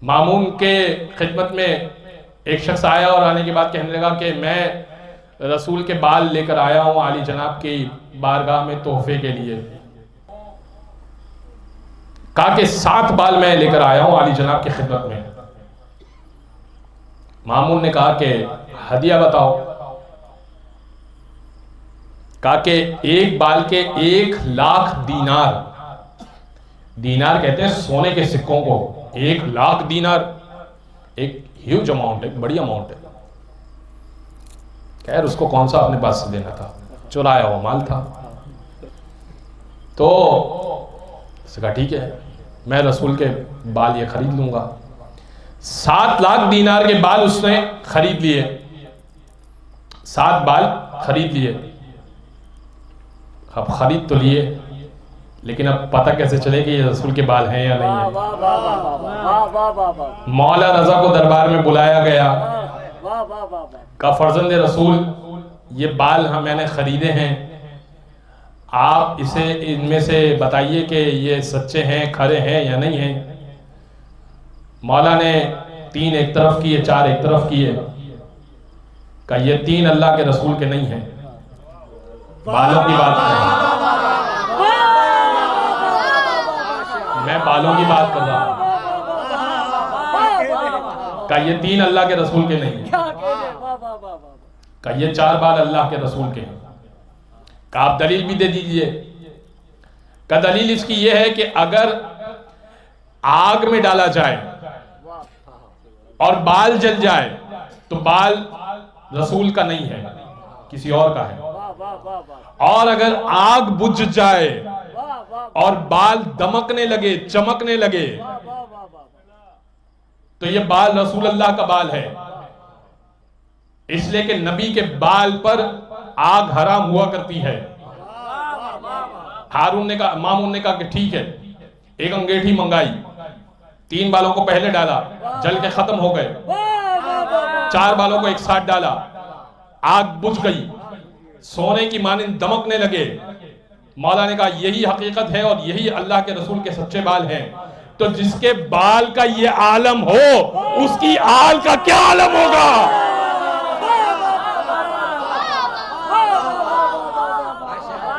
मामून के खिदमत में एक शख्स आया और आने के बाद कहने लगा कि मैं रसूल के बाल लेकर आया हूं आली जनाब की बारगाह में तोहफे के लिए। कहा कि 7 बाल मैं लेकर आया हूं आली जनाब की खिदमत में। मामून ने कहा कि हदिया बताओ। कहा कि एक बाल के 1,00,000 दीनार, दीनार कहते हैं सोने के सिक्कों को, 1,00,000 दीनार एक ह्यूज अमाउंट है, बड़ी अमाउंट है। खैर उसको कौन सा अपने पास से देना था, चुराया हुआ माल था। तो उसने कहा ठीक है मैं रसूल के बाल ये खरीद लूंगा। 7 लाख दीनार के बाल उसने खरीद लिए, 7 बाल खरीद लिए। अब खरीद तो लिए, लेकिन अब पता कैसे चले कि ये रसूल के बाल हैं या नहीं है। मौला रजा को दरबार में बुलाया गया, कहा फर्जंद रसूल ये बाल मैंने खरीदे हैं, आप इसे इनमें से बताइए कि ये सच्चे हैं, खरे हैं या नहीं हैं। मौला ने 3 एक तरफ किए, 4 एक तरफ किए, कहा ये 3 अल्लाह के रसूल के नहीं हैं। बालों की बात कर, मैं बालों की बात कर रहा हूं। कहा ये 3 अल्लाह के रसूल के नहीं, कहा ये 4 बाल अल्लाह के रसूल के हैं। कहा आप दलील भी दे दीजिए। का दलील इसकी यह है कि अगर आग में डाला जाए और बाल जल जाए तो बाल रसूल का नहीं है, किसी और का है। और अगर आग बुझ जाए और बाल दमकने लगे, चमकने लगे, तो ये बाल रसूल अल्लाह का बाल है। इसलिए कि नबी के बाल पर आग हराम हुआ करती है। हारून ने कहा, मामून ने कहा कि ठीक है, एक अंगीठी मंगाई, 3 बालों को पहले डाला, जल के खत्म हो गए। 4 बालों को एक साथ डाला, आग बुझ गई, सोने की मानिंद दमकने लगे। मौला ने कहा यही हकीकत है और यही अल्लाह के रसूल के सच्चे बाल हैं। तो जिसके बाल का ये आलम हो, उसकी आल का क्या आलम होगा।